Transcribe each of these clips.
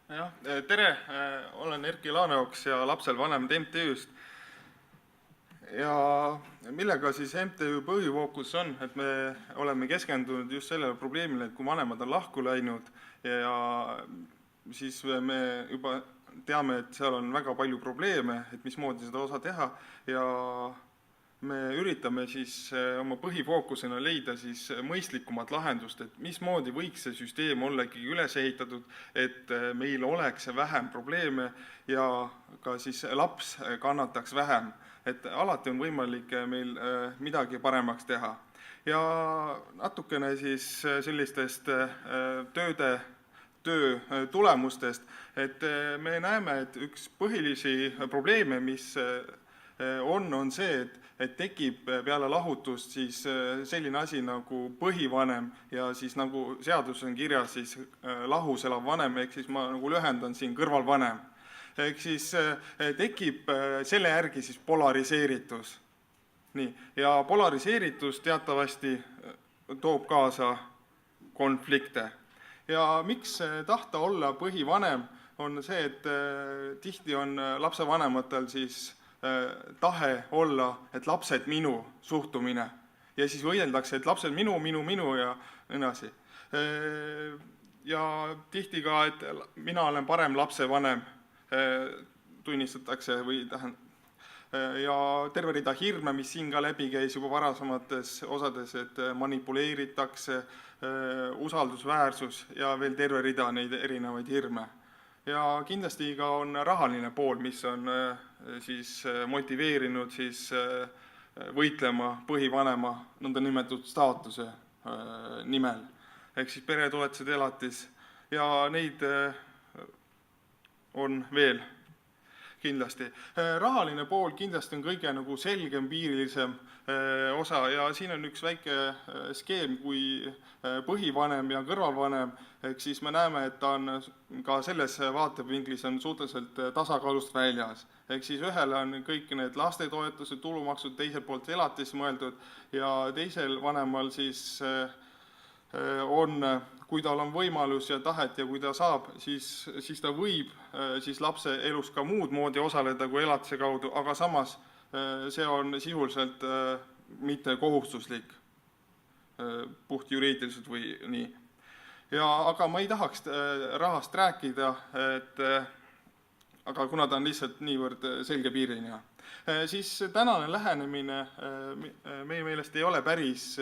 Jah, tere, olen Erki Laaneoks ja Lapsel vanemad MTÜ-st. Ja millega siis MTÜ põhifookus on, et me oleme keskendunud just sellele probleemile, et kui vanemad on lahku läinud ja siis me juba teame, et seal on väga palju probleeme, et mismoodi seda osa teha ja me üritame siis oma põhifookusena leida siis mõistlikumat lahendust, et mismoodi võiks see süsteem olla ikkagi üles ehitatud, et meil oleks vähem probleeme ja ka siis laps kannataks vähem. Et alati on võimalik meil midagi paremaks teha. Ja natukene siis sellistest töö tulemustest, et me näeme, et üks põhilisi probleeme, mis on see, et tekib peale lahutust siis selline asi nagu põhivanem ja siis nagu seaduses on kirjas siis lahus elav vanem, ehk siis ma nagu lühendan siin kõrvalvanem. Ehk siis tekib selle järgi siis polariseeritus. Nii, ja polariseeritus teatavasti toob kaasa konflikte. Ja miks tahta olla põhivanem on see, et tihti on lapsevanematel siis tahe olla, et lapsed minu suhtumine ja siis võideldakse, et lapsed minu ja nii edasi. Ja tihti ka, et mina olen parem lapsevanem, tunnistatakse või ja terve rida hirme, mis siin ka läbi käis juba varasemates osades, et manipuleeritakse, usaldusväärsus ja veel terve rida neid erinevaid hirme. Ja kindlasti ka on rahaline pool, mis on siis motiveerinud siis võitlema põhivanema nõnda nimetatud staatuse nimel. Ehk siis peretoetused, elatis ja neid on veel kindlasti. Rahaline pool kindlasti on kõige nagu selgem, piirilisem osa ja siin on üks väike skeem, kui põhivanem ja kõrvalvanem, ehk siis me näeme, et ta on ka selles vaatevinklis on suhteliselt tasakaalust väljas. Ehk siis ühele on kõik need lastetoetused, tulumaksud, teiselt poolt elatis mõeldud ja teisel vanemal siis on, kui tal on võimalus ja tahet ja kui ta saab, siis ta võib siis lapse elus ka muud moodi osaleda kui elatise kaudu, aga samas see on sisuliselt mitte kohustuslik, puht juriidiliselt või nii. Aga ma ei tahaks rahast rääkida, aga kuna ta on lihtsalt niivõrd selgepiiriline. Siis tänane lähenemine meie meelest ei ole päris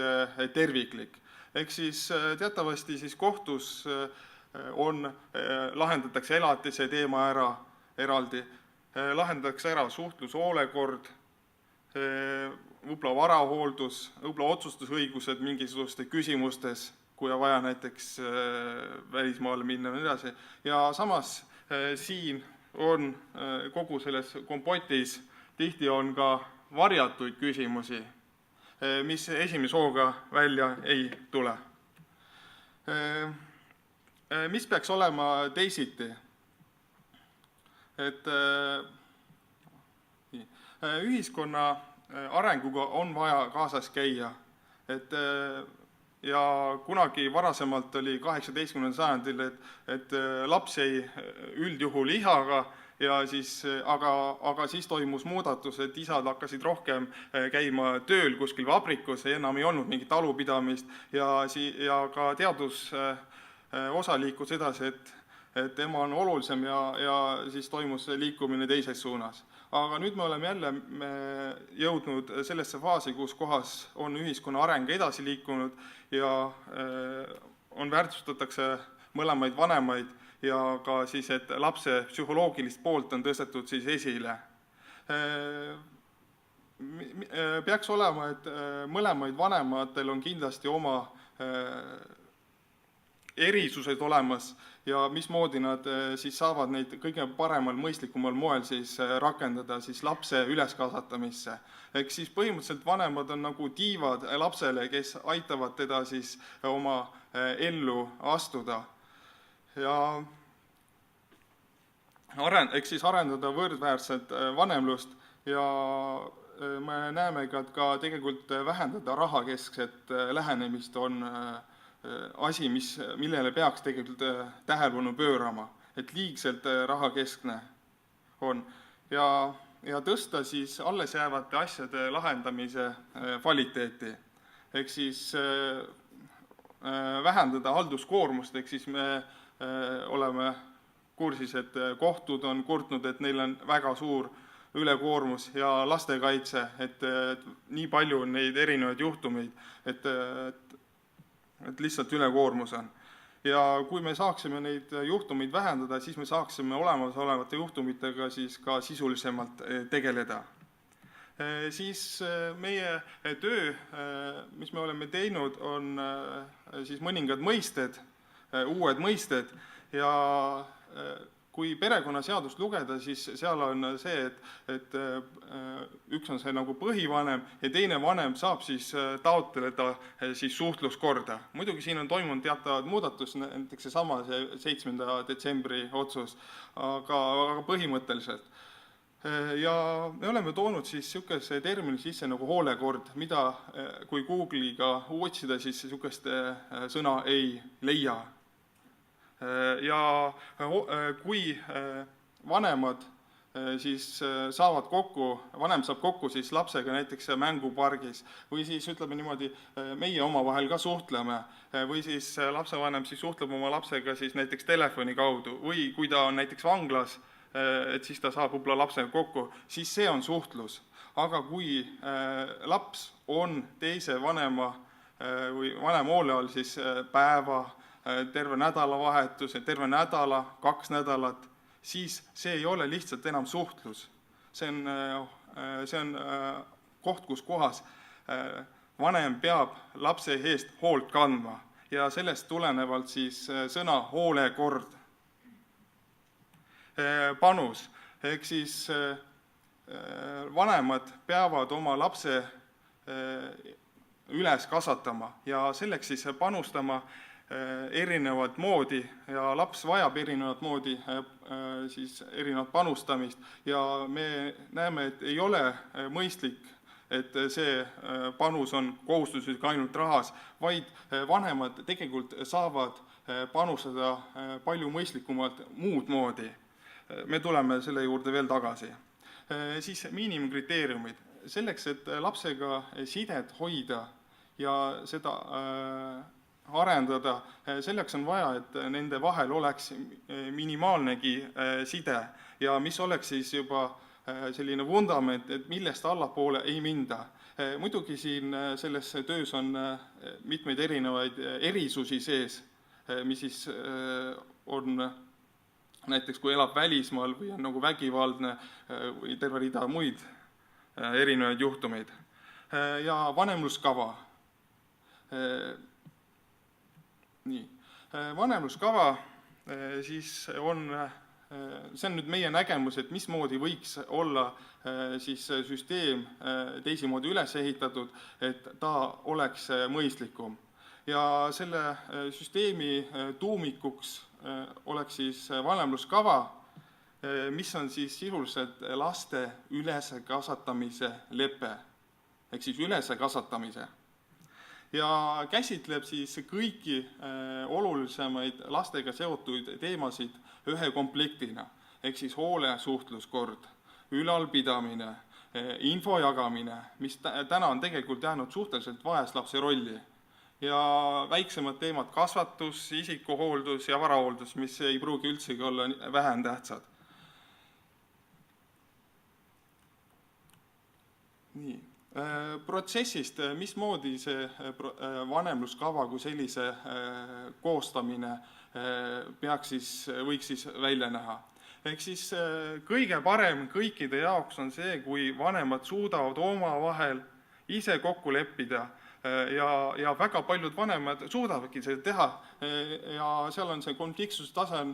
terviklik. Ehk siis teatavasti siis kohtus lahendatakse elatise teema ära eraldi, lahendatakse ära suhtlushoolekord, võib-olla varahooldus, võib-olla otsustusõigused mingisuguste küsimustes, kui on vaja näiteks välismaale minna ja nii edasi. Ja samas siin on kogu selles kompotis tihti on ka varjatuid küsimusi, mis esimese hooga välja ei tule. Mis peaks olema teisiti? Et ühiskonna arenguga on vaja kaasas käia. Ja kunagi varasemalt oli 18. sajandil, et laps jäi üldjuhul ihaga, ja siis, aga siis toimus muudatus, et isad hakkasid rohkem käima tööl kuskil vabrikus, enam ei olnud mingit talupidamist ja ka teadus osa liikus edasi, et ema on olulisem ja siis toimus liikumine teises suunas. Aga nüüd me oleme jälle jõudnud sellesse faasi, kus kohas on ühiskonna areng edasi liikunud ja on väärtustatakse mõlemaid vanemaid ja ka siis, et lapse psühholoogilist poolt on tõstetud siis esile. Peaks olema, et mõlemaid vanematel on kindlasti oma erisused olemas ja mismoodi nad siis saavad neid kõige paremal, mõistlikumal moel siis rakendada siis lapse üleskasvatamisse. Ehk siis põhimõtteliselt vanemad on nagu tiivad lapsele, kes aitavad teda siis oma ellu astuda. Ja ehk siis arendada võrdväärset vanemlust ja me näeme ka, et ka tegelikult vähendada rahakeskset lähenemist on asi, millele peaks tegelikult tähelepanu pöörama. et liigselt rahakeskne on ja tõsta siis alles jäävate asjade lahendamise kvaliteeti. Ehk siis vähendada halduskoormust, ehk siis me oleme kursis, et kohtud on kurtnud, et neil on väga suur ülekoormus ja lastekaitse, et nii palju on neid erinevaid juhtumeid, et lihtsalt ülekoormus on. Ja kui me saaksime neid juhtumeid vähendada, siis me saaksime olemasolevate juhtumitega siis ka sisulisemalt tegeleda. Siis meie töö, mis me oleme teinud, on siis mõningad mõisted, uued mõisted ja kui perekonnaseadust lugeda, siis seal on see, et üks on see nagu põhivanem ja teine vanem saab siis taotleda siis suhtluskorda. Muidugi siin on toimunud teatavad muudatus, näiteks seesama 7. detsembri otsus, aga põhimõtteliselt. Ja me oleme toonud siis niisuguse termini sisse nagu hoolekord, mida kui Google'iga otsida, siis niisugust sõna ei leia. Ja kui vanemad siis saavad kokku, vanem saab kokku siis lapsega näiteks mängupargis või siis ütleme niimoodi, meie omavahel ka suhtleme või siis lapsevanem siis suhtleb oma lapsega siis näiteks telefoni kaudu või kui ta on näiteks vanglas, et siis ta saab võib-olla lapsega kokku, siis see on suhtlus. Aga kui laps on teise vanema või vanem hoole all siis päeva, terve nädalavahetus ja terve nädala, 2 nädalat, siis see ei ole lihtsalt enam suhtlus. See on koht, kus kohas vanem peab lapse eest hoolt kandma ja sellest tulenevalt siis sõna hoolekord. Panus, ehk siis vanemad peavad oma lapse üles kasvatama ja selleks siis panustama erinevat moodi ja laps vajab erinevat moodi siis erinevat panustamist ja me näeme, et ei ole mõistlik, et see panus on kohustuslik ainult rahas, vaid vanemad tegelikult saavad panustada palju mõistlikumalt muud moodi. Me tuleme selle juurde veel tagasi. Siis miinimumkriteeriumid. Selleks, et lapsega sidet hoida ja seda arendada, selleks on vaja, et nende vahel oleks minimaalnegi side ja mis oleks siis juba selline vundament, et millest allapoole ei minda. Muidugi siin selles töös on mitmeid erinevaid erisusi sees, mis siis on näiteks kui elab välismaal või on nagu vägivaldne või terve rida muid erinevaid juhtumeid. Ja vanemluskava. Nii. Vanemluskava siis on, see on nüüd meie nägemus, et mismoodi võiks olla siis süsteem teisimoodi üles ehitatud, et ta oleks mõistlikum. Ja selle süsteemi tuumikuks oleks siis vanemluskava, mis on siis sisuliselt laste ülese kasvatamise lepe, ehk siis ülese kasvatamise. Ja käsitleb siis kõiki olulisemaid lastega seotud teemasid ühe komplektina, ehk siis hoole suhtluskord, ülalpidamine, info jagamine, mis täna on tegelikult jäänud suhteliselt vaeslapse rolli, ja väiksemad teemad kasvatus, isikuhooldus ja varahooldus, mis ei pruugi üldsegi olla vähem tähtsad. Nii. Protsessist, mismoodi see vanemluskava kui sellise koostamine võiks siis välja näha. Ehk siis kõige parem kõikide jaoks on see, kui vanemad suudavad omavahel ise kokku leppida ja väga paljud vanemad suudavadki seda teha ja seal on see konfliktsuse tase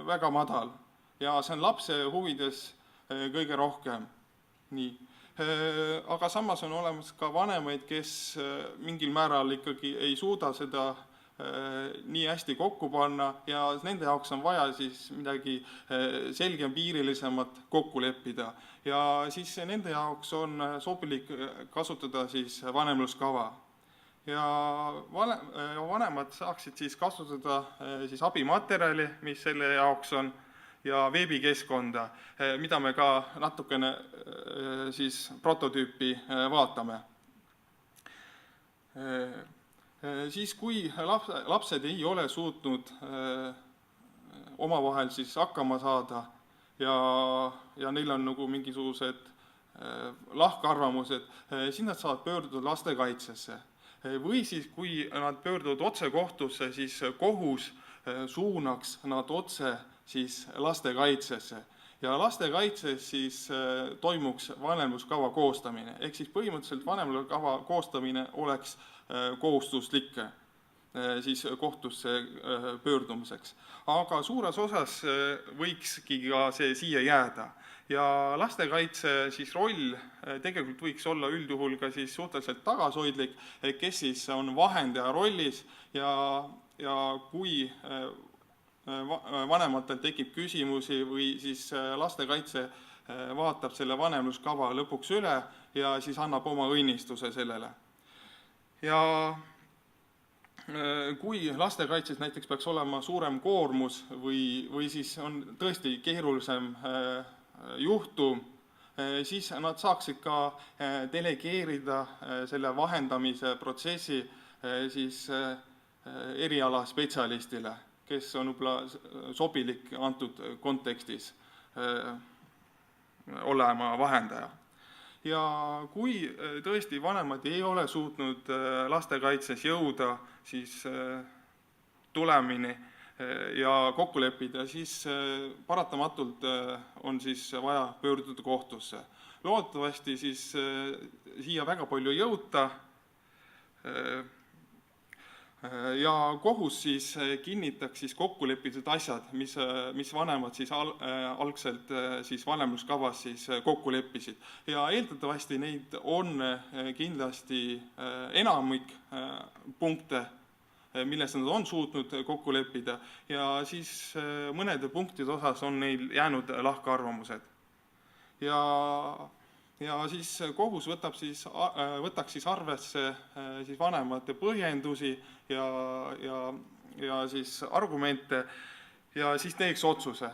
väga madal ja see on lapse huvides kõige rohkem. Nii. Aga samas on olemas ka vanemaid, kes mingil määral ikkagi ei suuda seda nii hästi kokku panna ja nende jaoks on vaja siis midagi selgempiirilisemat kokku leppida. Ja siis nende jaoks on sobilik kasutada siis vanemluskava. Ja vanemad saaksid siis kasutada siis abimaterjali, mis selle jaoks on, ja veebikeskkonda, mida me ka natukene siis prototüüpi vaatame. Siis kui lapsed ei ole suutnud omavahel siis hakkama saada ja neil on nagu mingisugused lahkarvamused, siis nad saavad pöörduda lastekaitsesse. Või siis, kui nad pöörduvad otse kohtusse, siis kohus suunaks nad otse siis lastekaitsesse. Ja lastekaitses siis toimuks vanemluskava koostamine. Ehk siis põhimõtteliselt vanemluskava koostamine oleks kohustuslik siis kohtusse pöördumiseks. Aga suures osas võikski ka see siia jääda. Ja lastekaitse siis roll tegelikult võiks olla üldjuhul ka siis suhteliselt tagasihoidlik, kes siis on vahendaja rollis ja kui vanematel tekib küsimusi või siis lastekaitse vaatab selle vanemluskava lõpuks üle ja siis annab oma õnnistuse sellele. Ja kui lastekaitses näiteks peaks olema suurem koormus või siis on tõesti keerulisem juhtum, siis nad saaksid ka delegeerida selle vahendamise protsessi siis erialaspetsialistile, kes on võib-olla sobilik antud kontekstis olema vahendaja. Ja kui tõesti vanemad ei ole suutnud lastekaitses jõuda siis tulemini ja kokku leppida, siis paratamatult on siis vaja pöörduda kohtusse. Loodetavasti siis siia väga palju ei jõuta ja kohus siis kinnitaks siis kokkulepitud asjad, mis vanemad siis algselt siis vanemluskavas siis kokku leppisid. Ja eeldatavasti neid on kindlasti enamik punkte, milles nad on suutnud kokku leppida ja siis mõnede punktide osas on neil jäänud lahkarvamused. Ja siis kohus võtaks siis arvesse siis vanemate põhjendusi ja siis argumente ja siis teeks otsuse.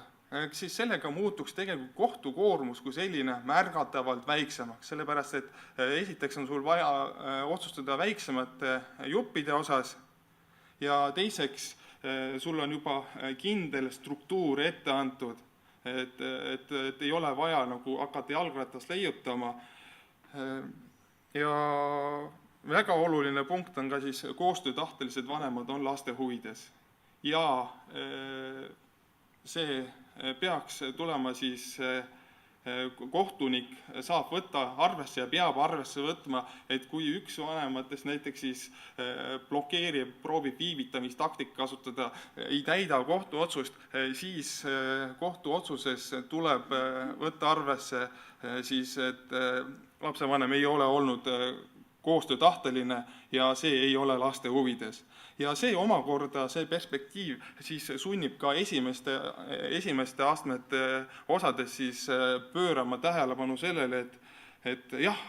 Siis sellega muutuks tegelikult kohtukoormus kui selline märgatavalt väiksemaks, sellepärast et esiteks on sul vaja otsustada väiksemate juppide osas ja teiseks sul on juba kindel struktuur ette antud, et ei ole vaja nagu hakata jalgratast leiutama. Ja väga oluline punkt on ka siis koostöötahtelised vanemad on laste huvides. Ja see peaks tulema siis kohtunik saab võtta arvesse ja peab arvesse võtma, et kui üks vanematest näiteks siis blokeerib, proovib viivitamistaktika kasutada, ei täida kohtuotsust, siis kohtuotsuses tuleb võtta arvesse siis, et lapsevanem ei ole olnud koostöötahteline ja see ei ole laste huvides. Ja see omakorda, see perspektiiv siis sunnib ka esimeste astmete osades siis pöörama tähelepanu sellele, et jah,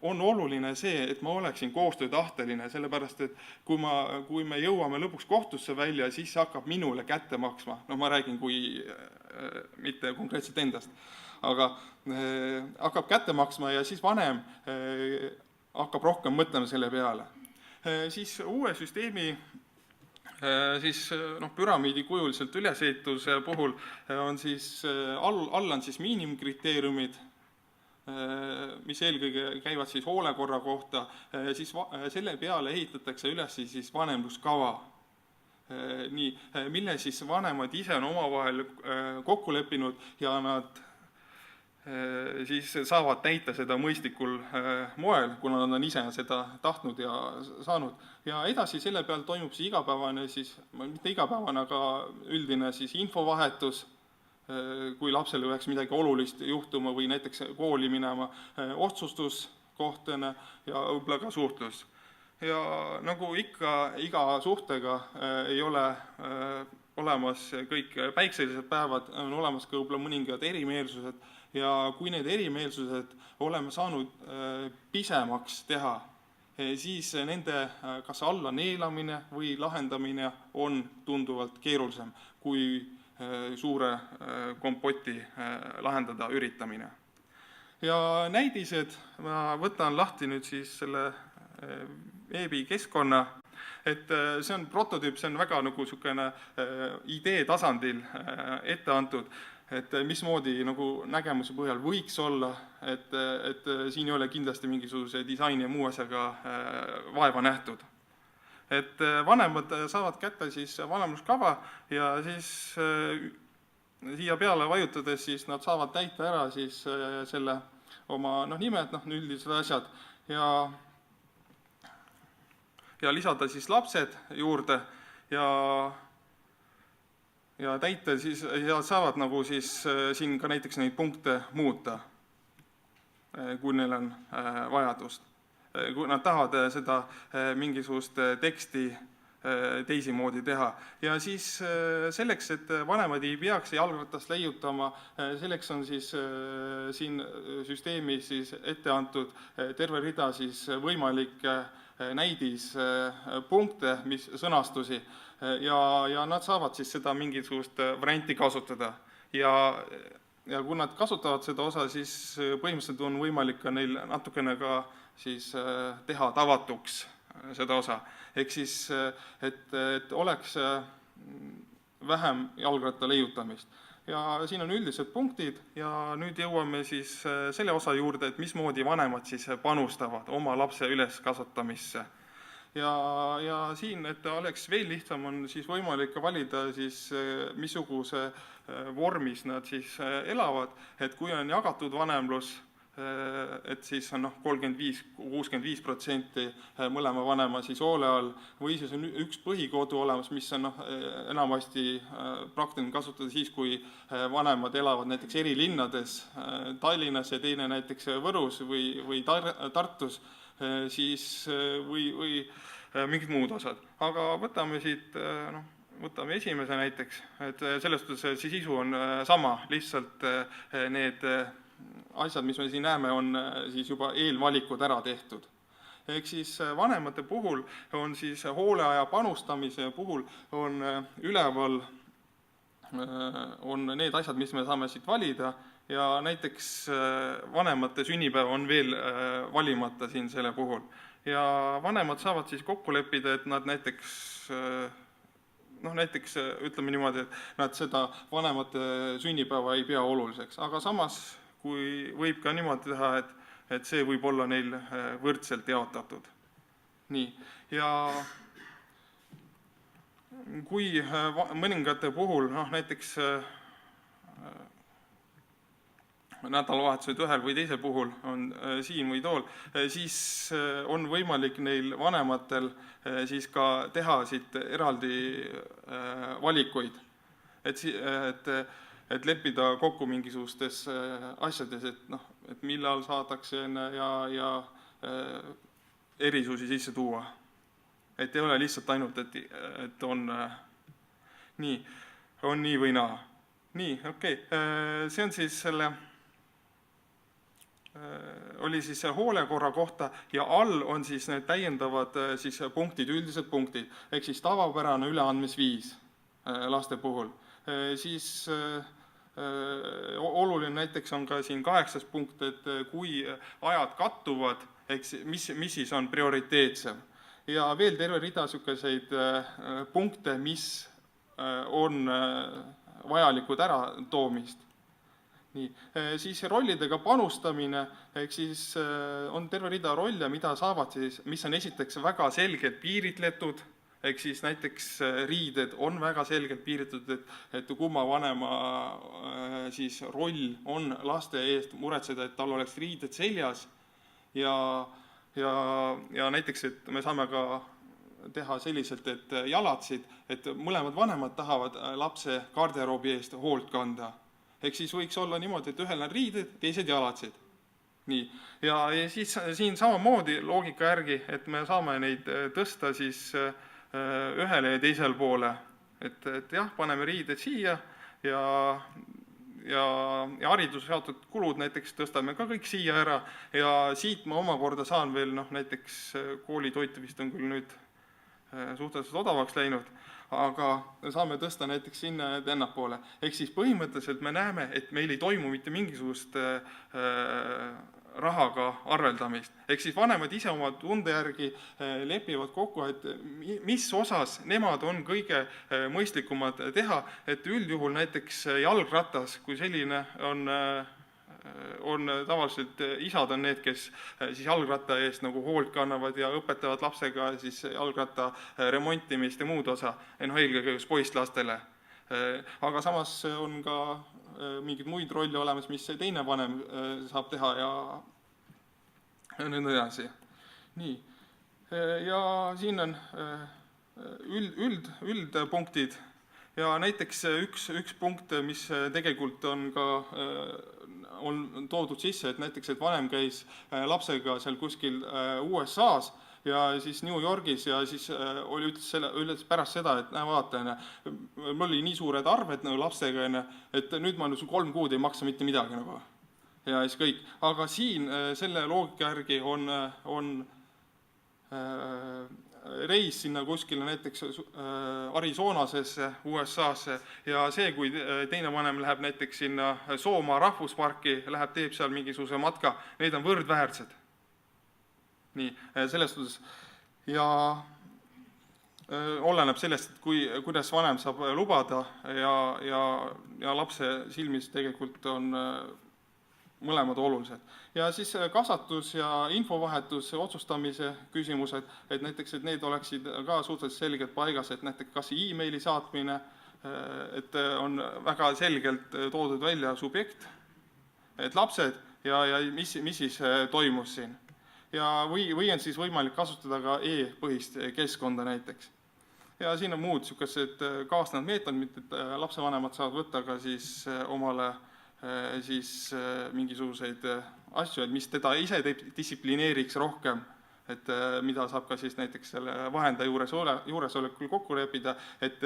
on oluline see, et ma oleksin koostöötahteline, sellepärast et kui me jõuame lõpuks kohtusse välja, siis hakkab minule kätte maksma. No ma räägin mitte konkreetselt endast, aga hakkab kätte maksma ja siis vanem hakkab rohkem mõtlema selle peale. Siis uue süsteemi siis püramiidi kujuliselt ülesehituse puhul on siis all on siis miinimumkriteeriumid, mis eelkõige käivad siis hoolekorra kohta, siis selle peale ehitatakse üles siis vanemluskava, mille siis vanemad ise on omavahel kokku leppinud ja nad siis saavad täita seda mõistlikul moel, kuna nad on ise seda tahtnud ja saanud. Ja edasi selle peal toimub siis igapäevane, mitte igapäevane, aga üldine siis infovahetus, kui lapsele peaks midagi olulist juhtuma või näiteks kooli minema, otsustuskohtena ja võib-olla ka suhtlus. Ja nagu ikka iga suhtega ei ole olemas kõik päikselised päevad, on olemas ka võib-olla mõningad erimeelsused ja kui need erimeelsused oleme saanud pisemaks teha, siis nende kas alla neelamine või lahendamine on tunduvalt keerulisem, kui suure kompoti lahendada üritamine. Ja näidised, ma võtan lahti nüüd siis selle veebikeskkonna, et see on prototüüp, see on väga nagu niisugune idee tasandil ette antud, et mismoodi nagu nägemuse põhjal võiks olla, et siin ei ole kindlasti mingisuguse disaini ja muu asjaga vaeva nähtud. Et vanemad saavad kätte siis vanemluskava ja siis siia peale vajutades siis nad saavad täita ära siis selle oma nimed, üldised asjad ja lisada siis lapsed juurde ja täita siis ja saavad nagu siis siin ka näiteks neid punkte muuta, kui neil on vajadust. Kui nad tahavad seda mingisugust teksti teisimoodi teha. Ja siis selleks, et vanemad ei peaks jalgratast leiutama, selleks on siis siin süsteemis siis ette antud terve rida siis võimalikke näidispunkte, mis sõnastusi ja nad saavad siis seda mingisugust varianti kasutada. Ja kui nad kasutavad seda osa, siis põhimõtteliselt on võimalik ka neil natukene ka siis teha tavatuks seda osa. Ehk siis, et oleks vähem jalgratta leiutamist. Ja siin on üldised punktid ja nüüd jõuame siis selle osa juurde, et mismoodi vanemad siis panustavad oma lapse üleskasvatamisse. Ja siin, et oleks veel lihtsam, on siis võimalik valida siis missuguse vormis nad siis elavad, et kui on jagatud vanemlus, et siis on 35–65% mõlema vanema siis hoole all või siis on üks põhikodu olemas, mis on enamasti praktiline kasutada siis, kui vanemad elavad näiteks eri linnades, Tallinnas ja teine näiteks Võrus või Tartus, siis või mingid muud osad. Aga võtame siit, võtame esimese näiteks, et selles suhtes see sisu on sama, lihtsalt need asjad, mis me siin näeme, on siis juba eelvalikud ära tehtud. Ehk siis vanemate puhul on siis hooleaja panustamise puhul on üleval on need asjad, mis me saame siit valida ja näiteks vanemate sünnipäev on veel valimata siin selle puhul. Ja vanemad saavad siis kokku leppida, et nad näiteks ütleme niimoodi, et nad seda vanemate sünnipäeva ei pea oluliseks, aga samas kui võib ka niimoodi teha, et see võib olla neil võrdselt jaotatud. Nii, ja kui mõningate puhul, näiteks nädalavahetused ühel või teisel puhul on siin või tool, siis on võimalik neil vanematel siis ka teha siit eraldi valikuid. Et leppida kokku mingisugustes asjades, et millal saadakse ja erisusi sisse tuua. Et ei ole lihtsalt ainult, et on nii või naa. Nii, okei. See on siis oli siis hoolekorra kohta ja all on siis need täiendavad siis punktid, üldised punktid, ehk siis tavapärane üleandmisviis laste puhul. Siis oluline näiteks on ka siin 8. punkt, et kui ajad kattuvad, mis siis on prioriteetsem. Ja veel terve rida selliseid punkte, mis on vajalikud ära toomist. Nii. Siis rollidega panustamine, ehk siis on terve rida rolle, mida saavad siis, mis on esiteks väga selgelt piiritletud, ehk siis näiteks riided on väga selgelt piiritud, et kumma vanema siis roll on laste eest muretseda, et tal oleks riided seljas ja näiteks, et me saame ka teha selliselt, et jalatsid, et mõlemad vanemad tahavad lapse garderoobi eest hoolt kanda. Ehk siis võiks olla niimoodi, et ühel on riided, teised jalatsid. Nii. Ja siis siin samamoodi loogika järgi, et me saame neid tõsta siis ühele ja teisel poole. Et jah, paneme riided siia ja hariduse seotud kulud näiteks tõstame ka kõik siia ära ja siit ma omakorda saan veel näiteks koolitoitu vist on küll nüüd suhteliselt odavaks läinud, aga saame tõsta näiteks sinna ennapoole. Ehk siis põhimõtteliselt me näeme, et meil ei toimu mitte mingisugust rahaga arveldamist. Ehk siis vanemad ise oma tunde järgi lepivad kokku, et mis osas nemad on kõige mõistlikumad teha, et üldjuhul näiteks jalgratas, kui selline on tavaliselt isad on need, kes siis jalgratta eest nagu hoolt kannavad ja õpetavad lapsega siis jalgratta remontimist ja muud osa, eelkõige just poistlastele. Aga samas on ka mingid muid rolli olemas, mis teine vanem saab teha ja nii edasi. Nii. Ja siin on üldpunktid ja näiteks üks punkt, mis tegelikult on ka on toodud sisse, et näiteks, et vanem käis lapsega seal kuskil USA-s ja siis New Yorgis ja siis ütles pärast seda, et vaata, mul oli nii suured arved lapsega, et nüüd ma 3 kuud ei maksa mitte midagi nagu. Ja siis kõik. Aga siin selle loogika järgi on reis sinna kuskile näiteks Arizonasesse, USA-sse ja see, kui teine vanem läheb näiteks sinna Soomaa rahvusparki, teeb seal mingisuguse matka, need on võrdväärsed. Nii, selles suhtes. Ja oleneb sellest, et kuidas vanem saab lubada ja lapse silmis tegelikult on mõlemad olulised. Ja siis kasvatus ja infovahetus, otsustamise küsimused, et näiteks, et need oleksid ka suhteliselt selgelt paigas, et näiteks kas e-maili saatmine, et on väga selgelt toodud välja subjekt, et lapsed ja mis siis toimus siin. Ja või on siis võimalik kasutada ka e-põhist keskkonda näiteks. Ja siin on muud kaasnevad meetodid, et lapsevanemad saavad võtta ka siis omale siis mingisuguseid asju, et mis teda ise distsiplineeriks rohkem, et mida saab ka siis näiteks selle vahendaja juuresolekul kokku lepida, et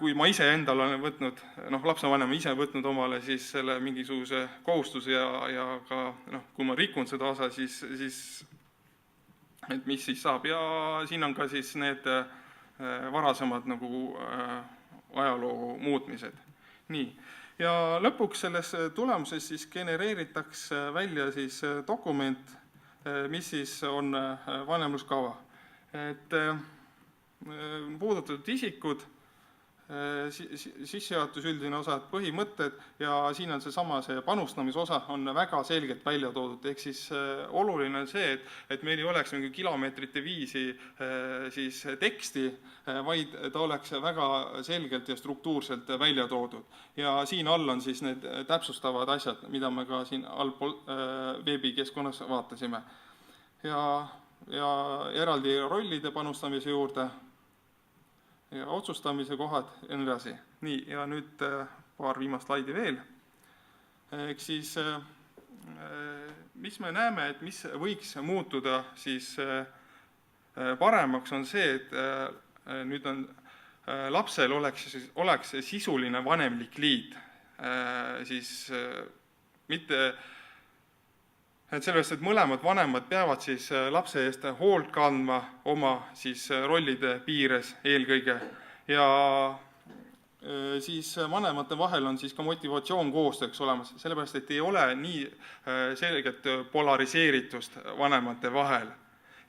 kui ma ise endal olen võtnud, lapsevanem ise võtnud omale siis selle mingisuguse kohustuse ja ka kui ma rikun seda osa, siis et mis siis saab ja siin on ka siis need varasemad nagu ajaloo muutmised. Nii. Ja lõpuks selles tulemuses siis genereeritakse välja siis dokument, mis siis on vanemluskava. Et puudutatud isikud, sissejuhatus üldine osa, põhimõtted ja siin on see panustamisosa on väga selgelt välja toodud. Ehk siis oluline on see, et meil ei oleks mingi kilomeetrite viisi siis teksti, vaid ta oleks väga selgelt ja struktuurselt välja toodud. Ja siin all on siis need täpsustavad asjad, mida me ka siin allpool veebikeskkonnas vaatasime. Ja eraldi rollide panustamise juurde ja otsustamise kohad ja nii edasi. Nii, ja nüüd paar viimast slaidi veel. Ehk siis, mis me näeme, et mis võiks muutuda siis paremaks, on see, et nüüd on lapsel oleks sisuline vanemlik liit. Siis mitte et sellest, et mõlemad vanemad peavad siis lapse eest hoolt kandma oma siis rollide piires eelkõige ja siis vanemate vahel on siis ka motivatsioon koostööks olemas, sellepärast, et ei ole nii selget polariseeritust vanemate vahel.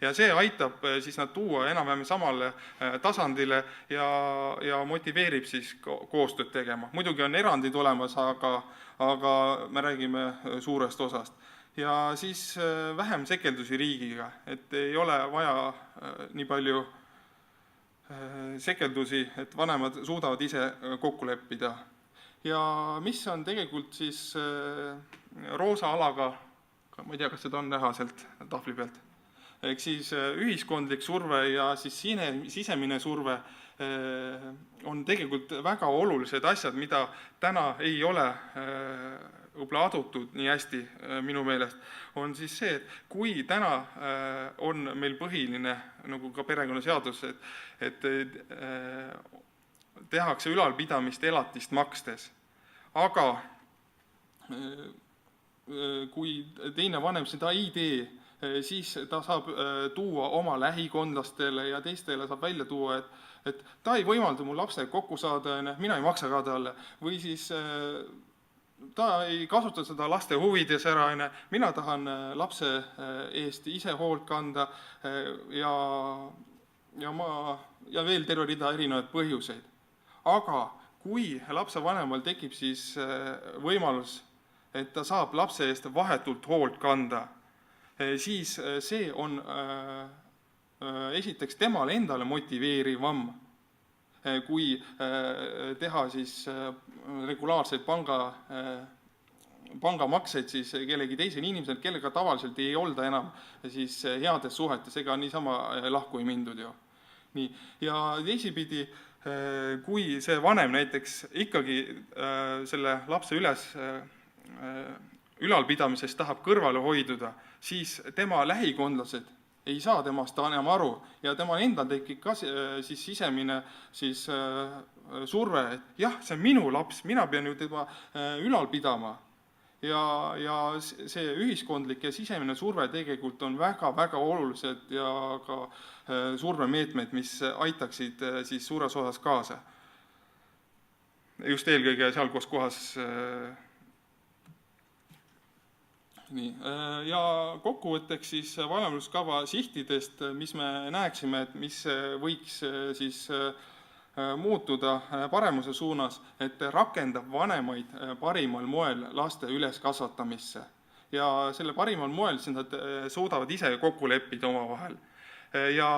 Ja see aitab siis nad tuua enam-vähem samale tasandile ja motiveerib siis koostööd tegema. Muidugi on erandid olemas, aga me räägime suurest osast. Ja siis vähem sekeldusi riigiga, et ei ole vaja nii palju sekeldusi, et vanemad suudavad ise kokku leppida. Ja mis on tegelikult siis roosa alaga, ma ei tea, kas seda on näha sealt tahvli pealt, ehk siis ühiskondlik surve ja siis sisemine surve on tegelikult väga olulised asjad, mida täna ei ole võib-olla adutud nii hästi minu meelest, on siis see, et kui täna on meil põhiline, nagu ka perekonnaseadus, et tehakse ülalpidamist elatist makstes, aga kui teine vanem seda ei tee, siis ta saab tuua oma lähikondlastele ja teistele saab välja tuua, et ta ei võimalda mu lapsega kokku saada, mina ei maksa ka talle. Või siis ta ei kasuta seda laste huvides ära, mina tahan lapse eest ise hoolt kanda ja veel terve rida erinevaid põhjuseid. Aga kui lapsevanemal tekib siis võimalus, et ta saab lapse eest vahetult hoolt kanda, siis see on esiteks temale endale motiveerivam, kui teha siis regulaarseid pangamakseid siis kellegi teisel inimesel, kellega tavaliselt ei olda enam siis heades suhetes, ega niisama lahku ei mindud ju. Nii. Ja teisipidi, kui see vanem näiteks ikkagi selle lapse ülalpidamisest tahab kõrvale hoiduda, siis tema lähikondlased ei saa temast enam aru ja tema endal tekib ka siis sisemine siis surve, et jah, see on minu laps, mina pean ju tema ülal pidama. Ja see ühiskondlik ja sisemine surve tegelikult on väga-väga olulised ja ka survemeetmed, mis aitaksid siis suures osas kaasa. Just eelkõige seal, kus kohas nii. Ja kokkuvõtteks siis vanemluskava sihtidest, mis me näeksime, et mis võiks siis muutuda paremuse suunas, et rakendab vanemaid parimal moel laste üleskasvatamisse. Ja selle parimal moel siis nad suudavad ise kokku leppida omavahel. Ja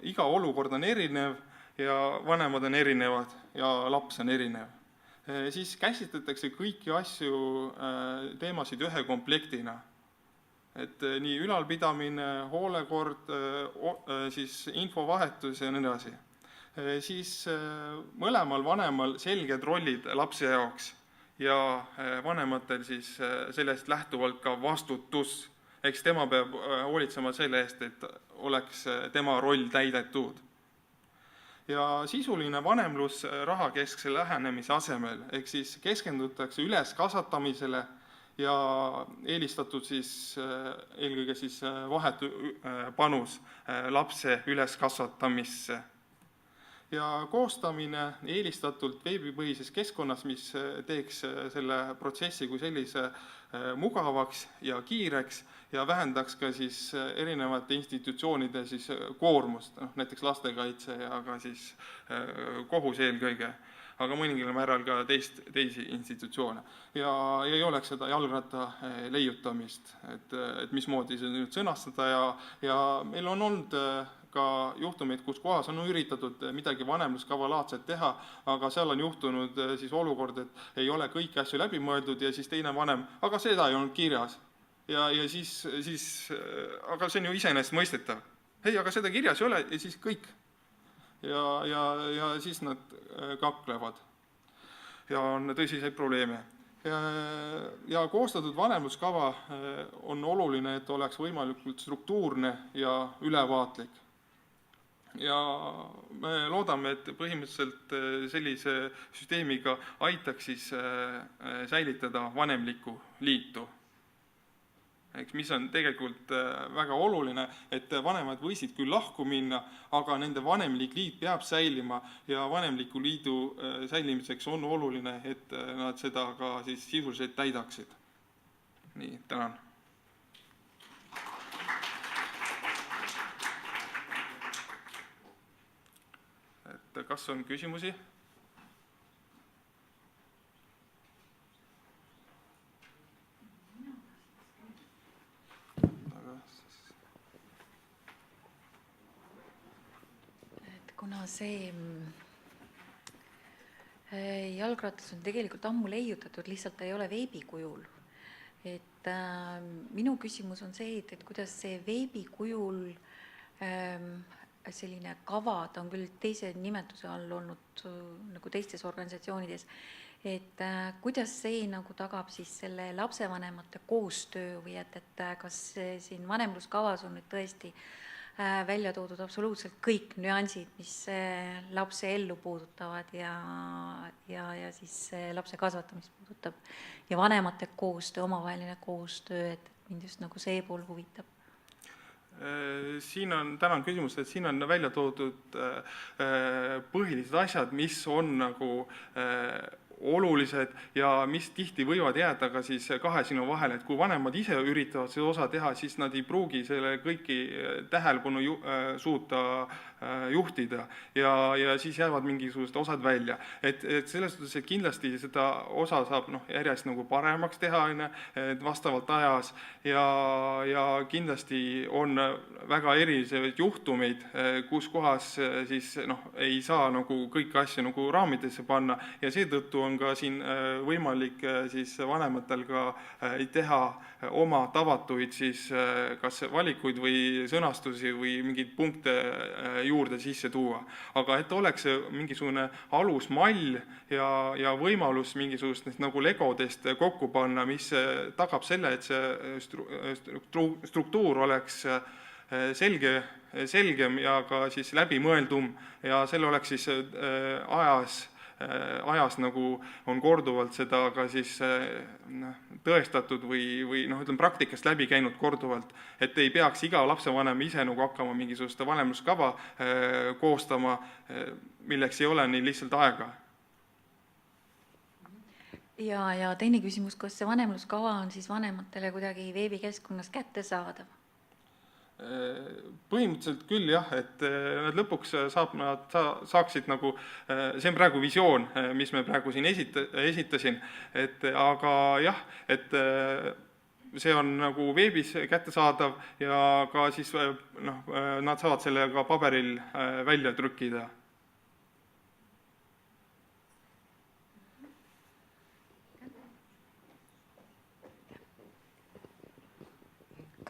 iga olukord on erinev ja vanemad on erinevad ja laps on erinev. Siis käsitletakse kõiki asju, teemasid ühe komplektina. Et nii ülalpidamine, hoolekord, siis infovahetus ja nii edasi. Siis mõlemal vanemal selged rollid lapse jaoks ja vanematel siis sellest lähtuvalt ka vastutus. Eks tema peab hoolitsema selle eest, et oleks tema roll täidetud. Ja sisuline vanemlus rahakeskse lähenemise asemel, ehk siis keskendutakse üleskasvatamisele ja eelistatud siis eelkõige siis vahetu panus lapse üleskasvatamisse. Ja koostamine eelistatult veebipõhises keskkonnas, mis teeks selle protsessi kui sellise mugavaks ja kiireks ja vähendaks ka siis erinevate institutsioonide siis koormust, näiteks lastekaitse ja ka siis kohus eelkõige, aga mõningal määral ka teisi institutsioone. Ja ei oleks seda jalgratta leiutamist, et mismoodi see nüüd sõnastada ja meil on olnud ka juhtumeid, kus kohas on üritatud midagi vanemluskava laadset teha, aga seal on juhtunud siis olukord, et ei ole kõiki asju läbi mõeldud ja siis teine vanem, aga seda ei olnud kirjas. Ja siis, aga see on ju iseenesest mõistetav. Hei, aga seda kirjas ei ole ja siis kõik. Ja siis nad kaklevad ja on tõsiseid probleeme. Ja koostatud vanemluskava on oluline, et oleks võimalikult struktuurne ja ülevaatlik. Ja me loodame, et põhimõtteliselt sellise süsteemiga aitaks siis säilitada vanemlikku liitu. Mis on tegelikult väga oluline, et vanemad võisid küll lahku minna, aga nende vanemlik liit peab säilima ja vanemliku liidu säilimiseks on oluline, et nad seda ka siis sisuliselt täidaksid. Nii, tänan. Et kas on küsimusi? Kuna see jalgratas on tegelikult ammu leiutatud, lihtsalt ta ei ole veebikujul. Et minu küsimus on see, et kuidas see veebikujul selline kava, ta on küll teise nimetuse all olnud nagu teistes organisatsioonides, et kuidas see nagu tagab siis selle lapsevanemate koostöö või et kas siin vanemluskavas on nüüd tõesti välja toodud absoluutselt kõik nüansid, mis lapse ellu puudutavad ja siis lapse kasvatamist puudutab ja vanemate koostöö, omavaheline koostöö, et mind just nagu see pool huvitab. Tänan küsimust, et siin on välja toodud põhilised asjad, mis on nagu olulised ja mis tihti võivad jääda ka siis kahe silma vahele, et kui vanemad ise üritavad seda osa teha, siis nad ei pruugi selle kõiki tähelepanu suuta juhtida ja siis jäävad mingisugused osad välja. Et selles suhtes, et kindlasti seda osa saab järjest nagu paremaks teha vastavalt ajas ja kindlasti on väga erinevaid juhtumeid, kus kohas siis ei saa nagu kõiki asju nagu raamidesse panna ja seetõttu on ka siin võimalik siis vanematel ka teha oma tavatuid siis kas valikuid või sõnastusi või mingeid punkte juurde sisse tuua. Aga et oleks mingisugune alusmall ja võimalus mingisugust nagu legodest kokku panna, mis tagab selle, et see struktuur oleks selgem ja ka siis läbimõeldum ja selle oleks siis ajas nagu on korduvalt seda ka siis tõestatud või ütleme praktikast läbi käinud korduvalt, et ei peaks iga lapsevanem ise nagu hakkama mingisugust vanemluskava koostama, milleks ei ole neil lihtsalt aega. Ja teine küsimus, kas see vanemluskava on siis vanematele kuidagi veebikeskkonnas kättesaadav? Põhimõtteliselt küll jah, et nad lõpuks saaksid nagu, see on praegu visioon, mis me praegu siin esitasin, aga jah, et see on nagu veebis kättesaadav ja ka siis nad saavad selle ka paberil välja trükkida.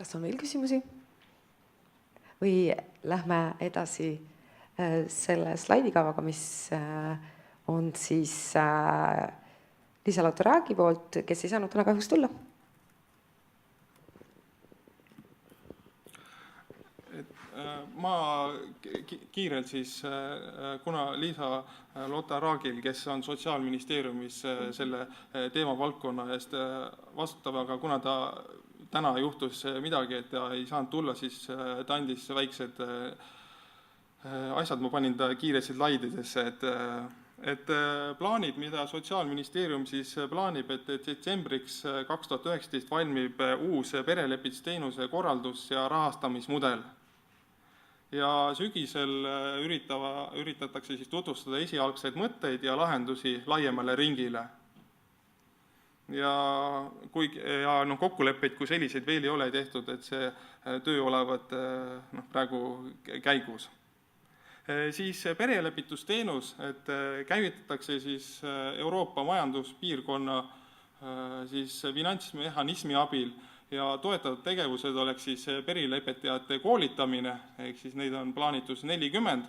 Kas on veel küsimusi? Või lähme edasi selle slaidikavaga, mis on siis Liisa-Lotta Raagi poolt, kes ei saanud täna kahjuks tulla. Ma kiirelt siis, kuna Liisa-Lotta Raagil, kes on Sotsiaalministeeriumis selle teemavaldkonna eest vastutav, aga kuna ta täna juhtus midagi, et ta ei saanud tulla, siis ta andis väiksed asjad, ma panin ta kiiresti slaididesse, et plaanid, mida Sotsiaalministeerium siis plaanib, et detsembriks 2019 valmib uus perelepitusteenuse korraldus- ja rahastamismudel. Ja sügisel üritatakse siis tutvustada esialgseid mõtteid ja lahendusi laiemale ringile. Ja kokkuleppeid kui selliseid veel ei ole tehtud, et see töö olevat praegu käigus. Siis perelepitusteenus, et käivitatakse siis Euroopa majanduspiirkonna siis finantsmehhanismi abil ja toetatud tegevused oleks siis perelepitajate koolitamine, ehk siis neid on plaanitud 40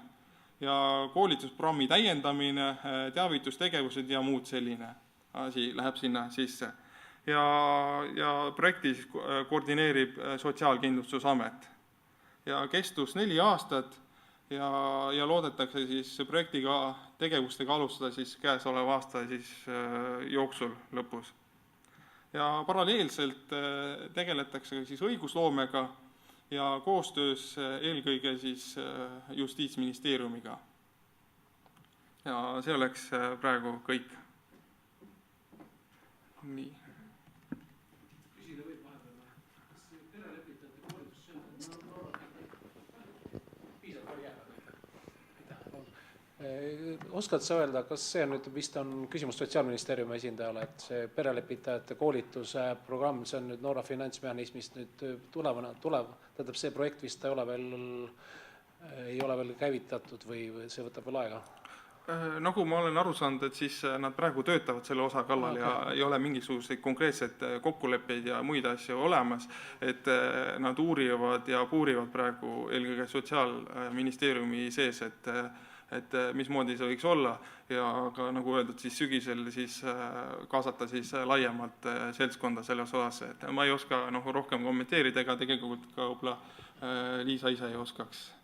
ja koolitusprogrammi täiendamine, teavitustegevused ja muud selline asi läheb sinna sisse. Ja projekti koordineerib Sotsiaalkindlustusamet. Ja kestus 4 aastat ja loodetakse siis projektiga tegevustega alustada siis käesoleva aasta siis jooksul lõpus. Ja paralleelselt tegeletakse siis õigusloomega ja koostöös eelkõige siis Justiitsministeeriumiga. Ja see oleks praegu kõik. Nii. Küsida võib vahepeal, kas perelepitajate koolitus piisab või jääb? Oskad sa öelda, kas see nüüd vist on küsimus Sotsiaalministeeriumi esindajale, et see perelepitajate koolituse programm, see on nüüd Norra finantsmehhanismist nüüd tähendab see projekt vist ei ole veel käivitatud või see võtab veel aega? Nagu ma olen aru saanud, et siis nad praegu töötavad selle osa kallal ja ei ole mingisuguseid konkreetseid kokkuleppeid ja muid asju olemas, et nad uurivad ja puurivad praegu eelkõige Sotsiaalministeeriumi sees, et mismoodi see võiks olla ja ka nagu öeldud, siis sügisel siis kaasata siis laiemalt seltskonda selles osas, et ma ei oska rohkem kommenteerida ega tegelikult ka võib-olla Liisa ise ei oskaks.